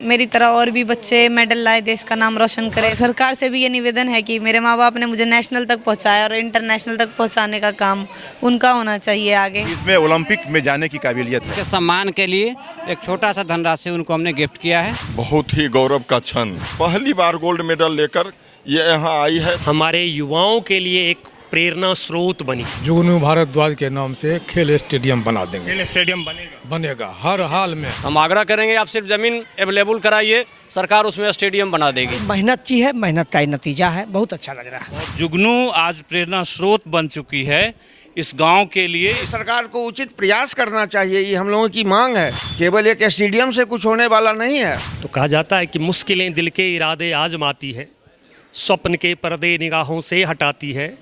मेरी तरह और भी बच्चे मेडल लाए, देश का नाम रोशन करें। सरकार से भी ये निवेदन है कि मेरे माँ बाप ने मुझे नेशनल तक पहुँचाया और इंटरनेशनल तक पहुँचाने का काम उनका होना चाहिए आगे। इसमें ओलंपिक में जाने की काबिलियत है। के सम्मान के लिए एक छोटा सा धनराशि उनको हमने गिफ्ट किया है। बहुत ही गौरव का क्षण, पहली बार गोल्ड मेडल लेकर ये यहाँ आई है। हमारे युवाओं के लिए एक प्रेरणा स्रोत बनी। जुगनू भारद्वाज के नाम से खेल स्टेडियम बना देंगे। खेल स्टेडियम बनेगा हर हाल में। हम आग्रह करेंगे आप सिर्फ जमीन अवेलेबल कराइए, सरकार उसमें स्टेडियम बना देगी। मेहनत की है, मेहनत का ही नतीजा है। बहुत अच्छा लग रहा है। जुगनू आज प्रेरणा स्रोत बन चुकी है इस गांव के लिए। सरकार को उचित प्रयास करना चाहिए, ये हम लोगों की मांग है। केवल एक स्टेडियम से कुछ होने वाला नहीं है। तो कहा जाता है कि मुश्किलें दिल के इरादे आजमाती है, स्वप्न के पर्दे निगाहों से हटाती है,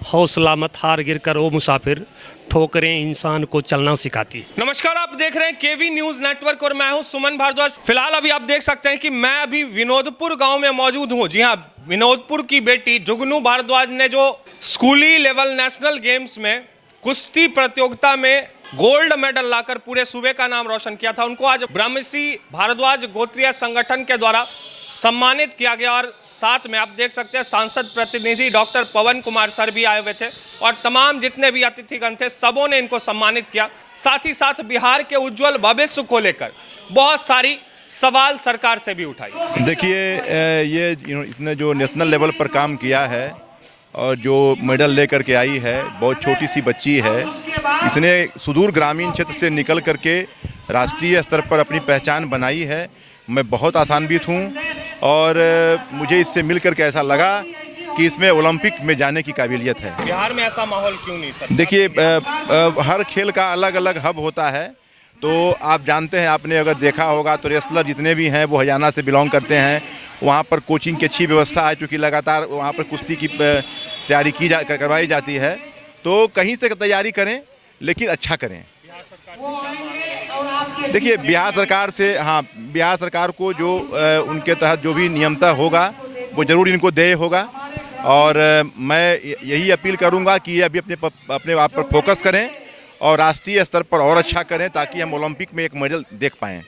हौसला मत हार गिर कर ओ मुसाफिर, ठोकरें इंसान को चलना सिखाती है। नमस्कार, आप देख रहे हैं केवी न्यूज नेटवर्क और मैं हूं सुमन भारद्वाज। फिलहाल अभी आप देख सकते हैं कि मैं अभी विनोदपुर गांव में मौजूद हूं। जी हां, विनोदपुर की बेटी जुगनू भारद्वाज ने जो स्कूली लेवल नेशनल गेम्स में कुश्ती प्रतियोगिता में गोल्ड मेडल लाकर पूरे सूबे का नाम रोशन किया था, उनको आज ब्रह्मश्री भारद्वाज गोत्रीय संगठन के द्वारा सम्मानित किया गया। और साथ में आप देख सकते हैं सांसद प्रतिनिधि डॉक्टर पवन कुमार सर भी आए हुए थे और तमाम जितने भी अतिथिगण थे सबों ने इनको सम्मानित किया। साथ ही साथ बिहार के उज्जवल भविष्य को लेकर बहुत सारी सवाल सरकार से भी उठाई। देखिए, ये इसने जो नेशनल लेवल पर काम किया है और जो मेडल लेकर के आई है, बहुत छोटी सी बच्ची है। इसने सुदूर ग्रामीण क्षेत्र से निकल करके राष्ट्रीय स्तर पर अपनी पहचान बनाई है। मैं बहुत आशान्वित हूँ और मुझे इससे मिलकर के ऐसा लगा कि इसमें ओलंपिक में जाने की काबिलियत है। बिहार में ऐसा माहौल क्यों नहीं सर? देखिए, हर खेल का अलग अलग हब होता है। तो आप जानते हैं, आपने अगर देखा होगा तो रेसलर जितने भी हैं वो हरियाणा से बिलोंग करते हैं। वहाँ पर कोचिंग की अच्छी व्यवस्था है, क्योंकि लगातार वहाँ पर कुश्ती की तैयारी करवाई जाती है। तो कहीं से तैयारी करें लेकिन अच्छा करें। देखिए, बिहार सरकार को जो उनके तहत जो भी नियमता होगा वो ज़रूर इनको देय होगा। और मैं यही अपील करूंगा कि ये अभी अपने आप पर फोकस करें और राष्ट्रीय स्तर पर और अच्छा करें, ताकि हम ओलंपिक में एक मेडल देख पाएँ।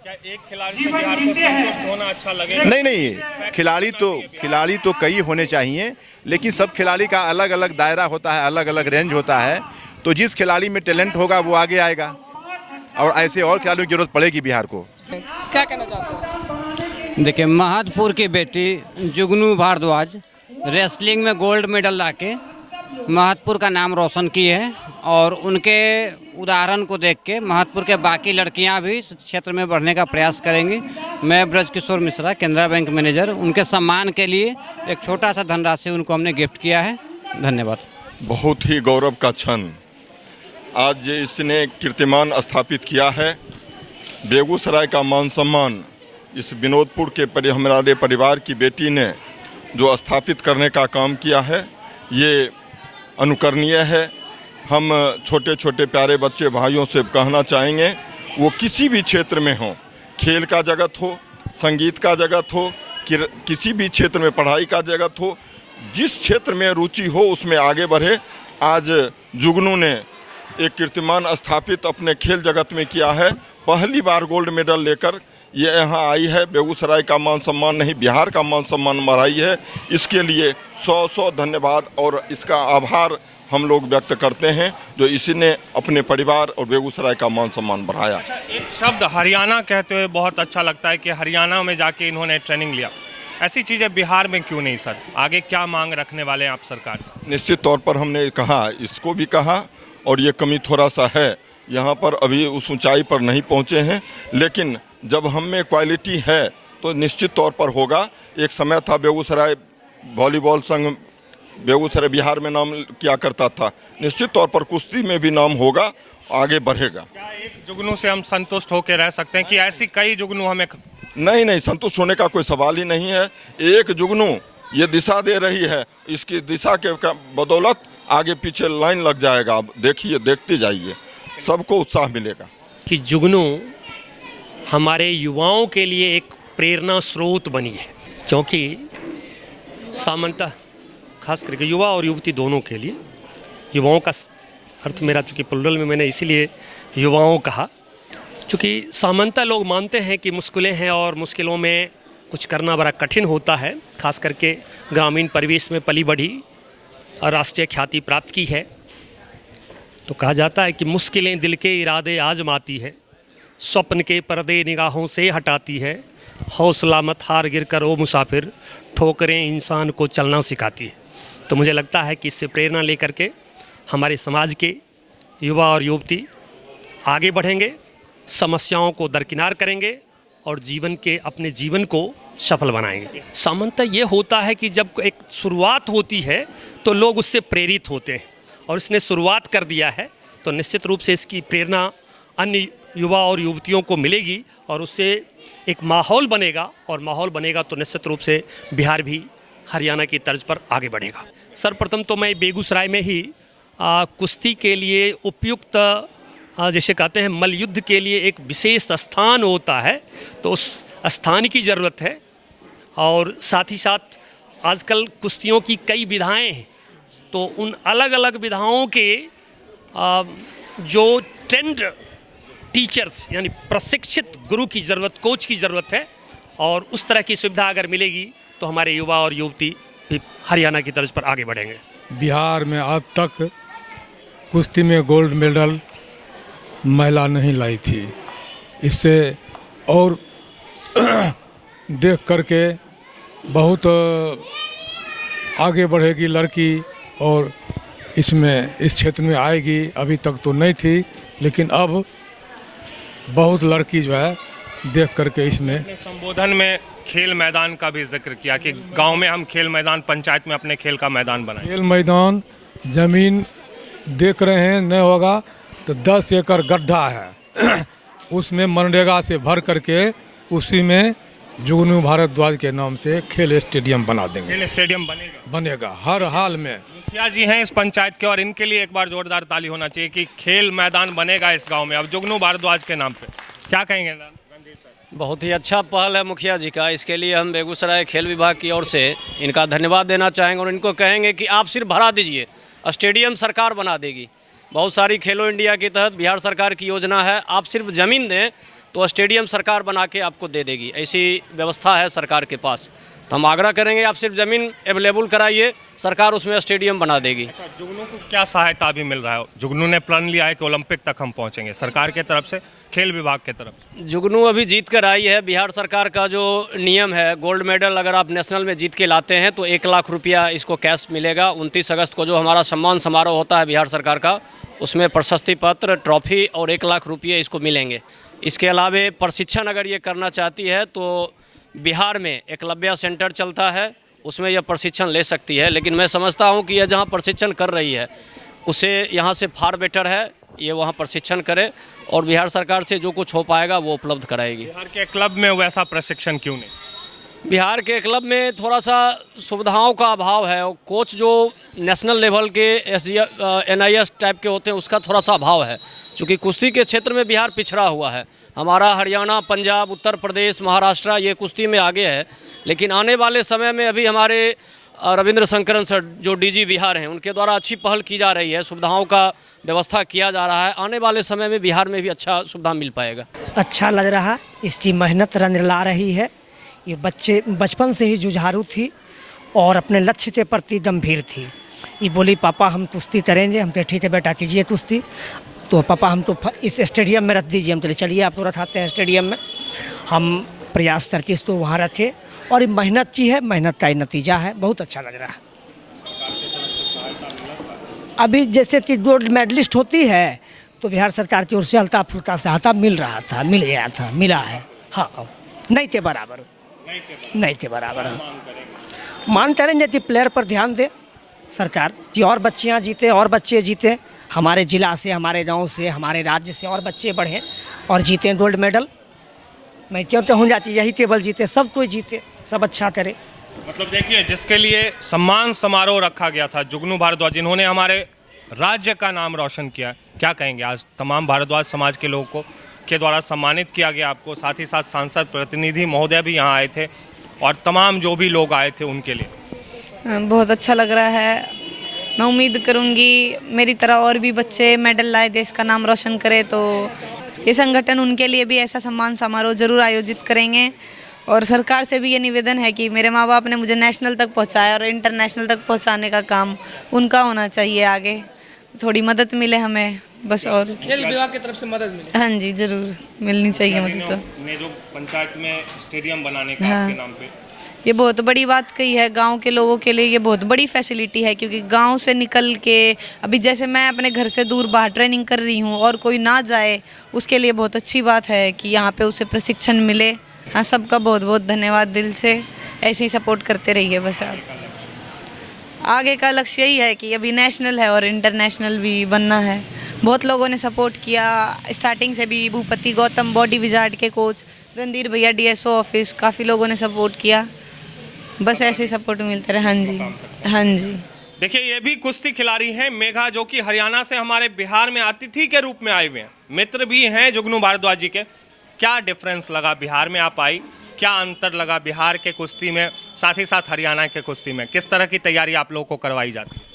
क्या एक खिलाड़ी से बिहार को संतुष्ट होना अच्छा लगेगा? नहीं, खिलाड़ी तो कई होने चाहिए, लेकिन सब खिलाड़ी का अलग अलग दायरा होता है, अलग अलग रेंज होता है। तो जिस खिलाड़ी में टैलेंट होगा वो आगे आएगा और ऐसे और खिलाड़ियों की जरूरत पड़ेगी बिहार को। क्या कहना चाहते हैं? देखिए, महतपुर की बेटी जुगनू भारद्वाज रेसलिंग में गोल्ड मेडल लाके महतपुर का नाम रोशन की है और उनके उदाहरण को देख के महतपुर के बाकी लड़कियां भी इस क्षेत्र में बढ़ने का प्रयास करेंगी। मैं ब्रजकिशोर मिश्रा, केनरा बैंक मैनेजर, उनके सम्मान के लिए एक छोटा सा धनराशि उनको हमने गिफ्ट किया है। धन्यवाद। बहुत ही गौरव का क्षण, आज इसने कीर्तिमान स्थापित किया है। बेगूसराय का मान सम्मान इस विनोदपुर के हमारे परिवार की बेटी ने जो स्थापित करने का काम किया है, ये अनुकरणीय है। हम छोटे छोटे प्यारे बच्चे भाइयों से कहना चाहेंगे, वो किसी भी क्षेत्र में हो, खेल का जगत हो, संगीत का जगत हो, किसी भी क्षेत्र में पढ़ाई का जगत हो, जिस क्षेत्र में रुचि हो उसमें आगे बढ़े। आज जुगनू ने एक कीर्तिमान स्थापित अपने खेल जगत में किया है। पहली बार गोल्ड मेडल लेकर ये यहाँ आई है। बेगूसराय का मान सम्मान नहीं, बिहार का मान सम्मान बढ़ाई है। इसके लिए 100 धन्यवाद और इसका आभार हम लोग व्यक्त करते हैं, जो इसी ने अपने परिवार और बेगूसराय का मान सम्मान बढ़ाया। एक शब्द हरियाणा कहते हुए बहुत अच्छा लगता है कि हरियाणा में जाके इन्होंने ट्रेनिंग लिया। ऐसी चीज़ें बिहार में क्यों नहीं सर? आगे क्या मांग रखने वाले हैं आप सरकार से? निश्चित तौर पर हमने कहा, इसको भी कहा, और ये कमी थोड़ा सा है, यहाँ पर अभी उस ऊंचाई पर नहीं पहुँचे हैं, लेकिन जब हम में क्वालिटी है तो निश्चित तौर पर होगा। एक समय था बेगूसराय वॉलीबॉल संघ बेगूसराय बिहार में नाम किया करता था, निश्चित तौर पर कुश्ती में भी नाम होगा, आगे बढ़ेगा। क्या एक जुगनू से हम संतुष्ट होकर रह सकते हैं कि ऐसी कई जुगनू हमें? नहीं, संतुष्ट होने का कोई सवाल ही नहीं है। एक जुगनू ये दिशा दे रही है, इसकी दिशा के बदौलत आगे पीछे लाइन लग जाएगा। आप देखिए, देखते जाइए, सबको उत्साह मिलेगा। कि जुगनू हमारे युवाओं के लिए एक प्रेरणा स्रोत बनी है, क्योंकि सामान्यतः खास करके युवा और युवती दोनों के लिए, युवाओं का अर्थ मेरा चूँकि प्लुरल में मैंने इसीलिए युवाओं कहा, क्योंकि सामान्यतः लोग मानते हैं कि मुश्किलें हैं और मुश्किलों में कुछ करना बड़ा कठिन होता है, खास करके ग्रामीण परिवेश में पली बढ़ी और राष्ट्रीय ख्याति प्राप्त की है। तो कहा जाता है कि मुश्किलें दिल के इरादे आजमाती है, स्वप्न के पर्दे निगाहों से हटाती है, हौसला मत हार गिर कर ओ मुसाफिर, ठोकरें इंसान को चलना सिखाती है। तो मुझे लगता है कि इससे प्रेरणा लेकर के हमारे समाज के युवा और युवती आगे बढ़ेंगे, समस्याओं को दरकिनार करेंगे और अपने जीवन को सफल बनाएंगे। सामान्यतः ये होता है कि जब एक शुरुआत होती है तो लोग उससे प्रेरित होते हैं, और इसने शुरुआत कर दिया है तो निश्चित रूप से इसकी प्रेरणा अन्य युवा और युवतियों को मिलेगी और उससे एक माहौल बनेगा, और माहौल बनेगा तो निश्चित रूप से बिहार भी हरियाणा की तर्ज पर आगे बढ़ेगा। सर्वप्रथम तो मैं बेगूसराय में ही कुश्ती के लिए उपयुक्त जैसे कहते हैं मल्ल युद्ध के लिए एक विशेष स्थान होता है, तो उस स्थान की ज़रूरत है। और साथ ही साथ आजकल कुश्तियों की कई विधाएं हैं, तो उन अलग अलग विधाओं के जो ट्रेंड टीचर्स यानी प्रशिक्षित गुरु की ज़रूरत, कोच की ज़रूरत है, और उस तरह की सुविधा अगर मिलेगी तो हमारे युवा और युवती भी हरियाणा की तर्ज पर आगे बढ़ेंगे। बिहार में आज तक कुश्ती में गोल्ड मेडल महिला नहीं लाई थी। इससे और देख करके बहुत आगे बढ़ेगी लड़की, और इसमें इस क्षेत्र में आएगी। अभी तक तो नहीं थी, लेकिन अब बहुत लड़की जो है देख करके इसमें। संबोधन में खेल मैदान का भी जिक्र किया कि गांव में हम खेल मैदान, पंचायत में अपने खेल का मैदान बनाएं। खेल मैदान जमीन देख रहे हैं, नहीं होगा तो 10 एकड़ गड्ढा है उसमें मनरेगा से भर करके उसी में जुगनू भारद्वाज के नाम से खेल स्टेडियम बना देंगे। खेल स्टेडियम बनेगा हर हाल में। मुखिया जी हैं इस पंचायत के, और इनके लिए एक बार जोरदार ताली होना चाहिए कि खेल मैदान बनेगा इस गांव में अब जुगनू भारद्वाज के नाम पे। क्या कहेंगे रणधीर सर? बहुत ही अच्छा पहल है मुखिया जी का। इसके लिए हम बेगूसराय खेल विभाग की ओर से इनका धन्यवाद देना चाहेंगे, और इनको कहेंगे कि आप सिर्फ भरा दीजिए, स्टेडियम सरकार बना देगी। बहुत सारी खेलो इंडिया के तहत बिहार सरकार की योजना है, आप सिर्फ ज़मीन दें तो स्टेडियम सरकार बना के आपको दे देगी, ऐसी व्यवस्था है सरकार के पास। तो हम आग्रह करेंगे आप सिर्फ ज़मीन अवेलेबल कराइए, सरकार उसमें स्टेडियम बना देगी। अच्छा, जुगनू को क्या सहायता भी मिल रहा है? जुगनू ने प्रण लिया है कि ओलंपिक तक हम पहुंचेंगे, सरकार के तरफ से, खेल विभाग के तरफ। जुगनू अभी जीत कर आई है। बिहार सरकार का जो नियम है, गोल्ड मेडल अगर आप नेशनल में जीत के लाते हैं तो 1 लाख रुपया इसको कैश मिलेगा। 29 अगस्त को जो हमारा सम्मान समारोह होता है बिहार सरकार का, उसमें प्रशस्ति पत्र, ट्रॉफी और 1 लाख रुपये इसको मिलेंगे। इसके अलावा प्रशिक्षण अगर ये करना चाहती है तो बिहार में एकलव्य सेंटर चलता है, उसमें यह प्रशिक्षण ले सकती है। लेकिन मैं समझता हूँ कि यह जहाँ प्रशिक्षण कर रही है उसे यहाँ से फार बेटर है ये वहाँ प्रशिक्षण करे, और बिहार सरकार से जो कुछ हो पाएगा वो उपलब्ध कराएगी। बिहार के क्लब में वैसा प्रशिक्षण क्यों नहीं? बिहार के क्लब में थोड़ा सा सुविधाओं का अभाव है। कोच जो नेशनल लेवल के NIS टाइप के होते हैं उसका थोड़ा सा अभाव है, क्योंकि कुश्ती के क्षेत्र में बिहार पिछड़ा हुआ है। हमारा हरियाणा, पंजाब, उत्तर प्रदेश, महाराष्ट्र ये कुश्ती में आगे है। लेकिन आने वाले समय में अभी हमारे रविंद्र शंकरन सर जो DG बिहार हैं, उनके द्वारा अच्छी पहल की जा रही है, सुविधाओं का व्यवस्था किया जा रहा है। आने वाले समय में बिहार में भी अच्छा सुविधा मिल पाएगा। अच्छा लग रहा, इसकी मेहनत रंग ला रही है। ये बच्चे बचपन से ही जुझारू थी और अपने लक्ष्य के प्रति गंभीर थी। ये बोली पापा हम कुश्ती करेंगे। हम कहे ठीक है बेटा कीजिए कुश्ती। तो पापा हम तो इस स्टेडियम में रख दीजिए। हम तो चलिए आपको रखाते हैं स्टेडियम में। हम प्रयास करके इसको वहाँ रखे और ये मेहनत की है, मेहनत का ही नतीजा है। बहुत अच्छा लग रहा है। अभी जैसे कि गोल्ड मेडलिस्ट होती है तो बिहार सरकार की ओर से हल्का फुल्का सहायता मिल रहा था, मिल गया था, मिला है। हाँ, नहीं के बराबर, नहीं के बराबर। मान करेंगे कि प्लेयर पर ध्यान दे सरकार कि और बच्चियाँ जीते और बच्चे जीते, हमारे ज़िला से, हमारे गांव से, हमारे राज्य से और बच्चे बढ़ें और जीतें गोल्ड मेडल। मैं क्यों कहूँ जाती यही केवल जीते, सब कोई जीते, सब अच्छा करे। मतलब देखिए, जिसके लिए सम्मान समारोह रखा गया था, जुगनू भारद्वाज, जिन्होंने हमारे राज्य का नाम रोशन किया, क्या कहेंगे? आज तमाम भारद्वाज समाज के लोगों को के द्वारा सम्मानित किया गया आपको, साथ ही साथ सांसद प्रतिनिधि महोदय भी यहाँ आए थे और तमाम जो भी लोग आए थे उनके लिए। बहुत अच्छा लग रहा है। मैं उम्मीद करूँगी मेरी तरह और भी बच्चे मेडल लाए, देश का नाम रोशन करे। तो ये संगठन उनके लिए भी ऐसा सम्मान समारोह जरूर आयोजित करेंगे। और सरकार से भी ये निवेदन है कि मेरे माँ बाप ने मुझे नेशनल तक पहुँचाया और इंटरनेशनल तक पहुँचाने का काम उनका होना चाहिए। आगे थोड़ी मदद मिले हमें बस। और खेल विभाग की तरफ से मदद मिले? हाँ जी, जरूर मिलनी चाहिए मदद। तो ने जो पंचायत में स्टेडियम बनाने का हाँ, आपके नाम पे, ये बहुत बड़ी बात कही है। गांव के लोगों के लिए ये बहुत बड़ी फैसिलिटी है, क्योंकि गांव से निकल के अभी जैसे मैं अपने घर से दूर बाहर ट्रेनिंग कर रही हूँ और कोई ना जाए, उसके लिए बहुत अच्छी बात है कि यहाँ पे उसे प्रशिक्षण मिले। हाँ, सबका बहुत बहुत धन्यवाद दिल से। ऐसे ही सपोर्ट करते रहिए बस। आप आगे का लक्ष्य यही है कि अभी नेशनल है और इंटरनेशनल भी बनना है। बहुत लोगों ने सपोर्ट किया स्टार्टिंग से भी। भूपति गौतम बॉडी विजार्ड के कोच, रणधीर भैया DSO ऑफिस, काफ़ी लोगों ने सपोर्ट किया। बस ऐसे ही सपोर्ट मिलते रहे। हाँ जी, हाँ जी। देखिए ये भी कुश्ती खिलाड़ी हैं मेघा, जो कि हरियाणा से हमारे बिहार में अतिथि के रूप में आए हुए हैं। मित्र भी हैं जुगनू भारद्वाज जी के। क्या डिफरेंस लगा बिहार में आप आई, क्या अंतर लगा बिहार के कुश्ती में, साथ ही साथ हरियाणा के कुश्ती में? किस तरह की तैयारी आप लोगों को करवाई जाती है?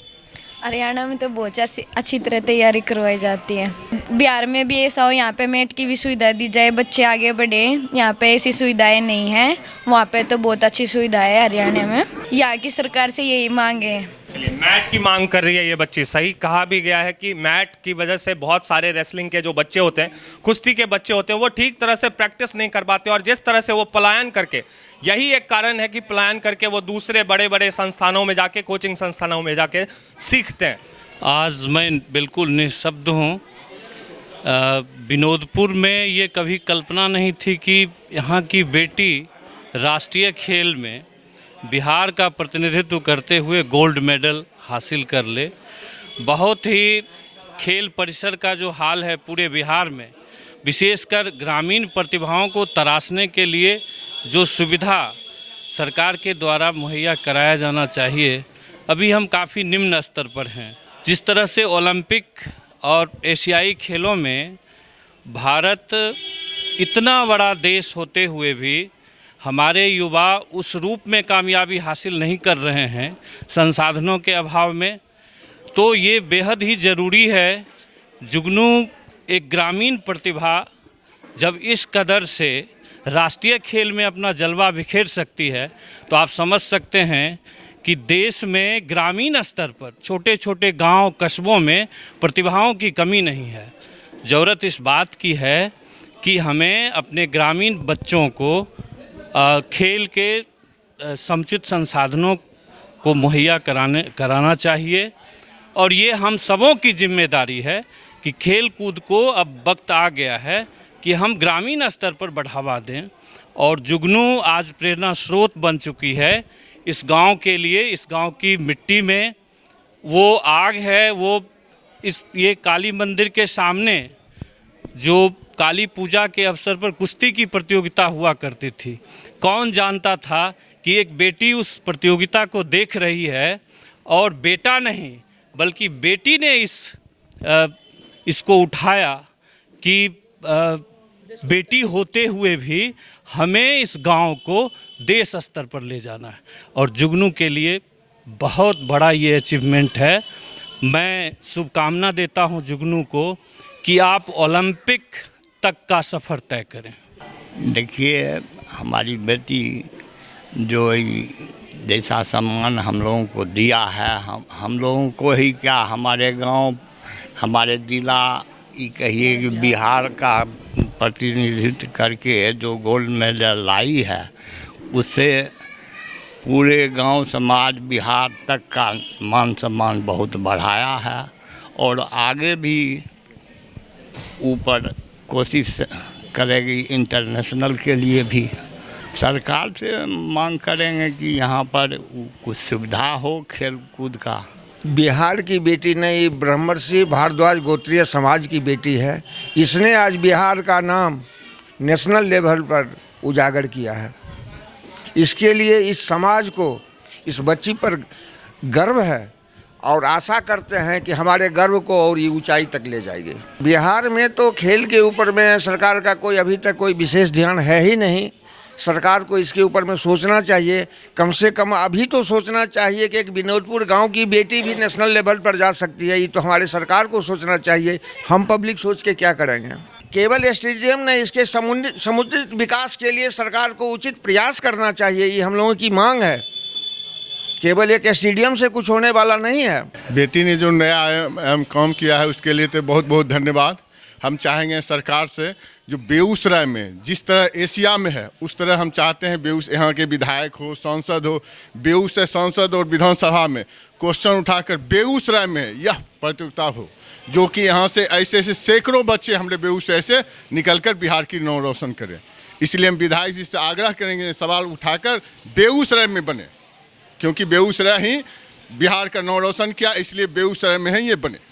हरियाणा में तो बहुत अच्छी तरह तैयारी करवाई जाती है। बिहार में भी ऐसा हो, यहाँ पे मैट की भी सुविधा दी जाए, बच्चे आगे बढ़े। यहाँ पे ऐसी सुविधाएं नहीं है, वहाँ पे तो बहुत अच्छी सुविधा है हरियाणा में। यहाँ की सरकार से यही मांग है। मैट की मांग कर रही है ये बच्ची। सही कहा भी गया है कि मैट की वजह से बहुत सारे रेसलिंग के जो बच्चे होते हैं, कुश्ती के बच्चे होते हैं, वो ठीक तरह से प्रैक्टिस नहीं कर पाते। और जिस तरह से वो पलायन करके, यही एक कारण है कि पलायन करके वो दूसरे बड़े बड़े संस्थानों में जाके, कोचिंग संस्थानों में जाके सीखते हैं। आज मैं बिल्कुल निःशब्द हूँ। विनोदपुर में ये कभी कल्पना नहीं थी कि यहाँ की बेटी राष्ट्रीय खेल में बिहार का प्रतिनिधित्व करते हुए गोल्ड मेडल हासिल कर ले। बहुत ही खेल परिसर का जो हाल है पूरे बिहार में, विशेषकर ग्रामीण प्रतिभाओं को तराशने के लिए जो सुविधा सरकार के द्वारा मुहैया कराया जाना चाहिए, अभी हम काफ़ी निम्न स्तर पर हैं। जिस तरह से ओलंपिक और एशियाई खेलों में भारत इतना बड़ा देश होते हुए भी हमारे युवा उस रूप में कामयाबी हासिल नहीं कर रहे हैं संसाधनों के अभाव में, तो ये बेहद ही ज़रूरी है। जुगनू एक ग्रामीण प्रतिभा जब इस कदर से राष्ट्रीय खेल में अपना जलवा बिखेर सकती है, तो आप समझ सकते हैं कि देश में ग्रामीण स्तर पर छोटे छोटे गांव कस्बों में प्रतिभाओं की कमी नहीं है। ज़रूरत इस बात की है कि हमें अपने ग्रामीण बच्चों को खेल के समुचित संसाधनों को मुहैया कराना चाहिए। और ये हम सबों की जिम्मेदारी है कि खेल कूद को अब वक्त आ गया है कि हम ग्रामीण स्तर पर बढ़ावा दें। और जुगनू आज प्रेरणा स्रोत बन चुकी है इस गांव के लिए। इस गांव की मिट्टी में वो आग है। वो ये काली मंदिर के सामने जो काली पूजा के अवसर पर कुश्ती की प्रतियोगिता हुआ करती थी, कौन जानता था कि एक बेटी उस प्रतियोगिता को देख रही है और बेटा नहीं बल्कि बेटी ने इसको उठाया कि बेटी होते हुए भी हमें इस गांव को देश स्तर पर ले जाना है। और जुगनू के लिए बहुत बड़ा ये अचीवमेंट है। मैं शुभकामना देता हूं जुगनू को कि आप ओलंपिक तक का सफ़र तय करें। देखिए, हमारी बेटी जो जैसा सम्मान हम लोगों को दिया है, हम लोगों को ही क्या, हमारे गांव, हमारे जिला, ये कहिए कि बिहार का प्रतिनिधित्व करके जो गोल्ड मेडल लाई है, उससे पूरे गांव समाज बिहार तक का मान सम्मान बहुत बढ़ाया है। और आगे भी ऊपर कोशिश करेगी इंटरनेशनल के लिए भी। सरकार से मांग करेंगे कि यहाँ पर कुछ सुविधा हो खेल कूद का। बिहार की बेटी नहीं, ब्रह्मर्षि भारद्वाज गोत्रीय समाज की बेटी है। इसने आज बिहार का नाम नेशनल लेवल पर उजागर किया है। इसके लिए इस समाज को, इस बच्ची पर गर्व है और आशा करते हैं कि हमारे गर्व को और ये ऊंचाई तक ले जाएंगे। बिहार में तो खेल के ऊपर में सरकार का कोई अभी तक कोई विशेष ध्यान है ही नहीं। सरकार को इसके ऊपर में सोचना चाहिए, कम से कम अभी तो सोचना चाहिए कि एक विनोदपुर गांव की बेटी भी नेशनल लेवल पर जा सकती है। ये तो हमारे सरकार को सोचना चाहिए। हम पब्लिक सोच के क्या करेंगे? केवल स्टेडियम नहीं, इसके समुचित विकास के लिए सरकार को उचित प्रयास करना चाहिए। ये हम लोगों की मांग है। केवल एक स्टेडियम से कुछ होने वाला नहीं है। बेटी ने जो नया काम किया है उसके लिए तो बहुत बहुत धन्यवाद। हम चाहेंगे सरकार से, जो बेगूसराय में जिस तरह एशिया में है उस तरह हम चाहते हैं बेगूसराय यहाँ के विधायक हो, सांसद हो, बेगूसराय सांसद और विधानसभा में क्वेश्चन उठाकर बेगूसराय में यह प्रतियोगिता हो, जो कि यहाँ से ऐसे ऐसे सैकड़ों बच्चे हमारे बेगूसराय से निकलकर बिहार की नाम रोशन करें। इसलिए हम विधायक जी से आग्रह करेंगे सवाल उठाकर बेगूसराय में बने, क्योंकि बेगूसराय ही बिहार का नाम रोशन किया, इसलिए बेगूसराय में ही ये बने।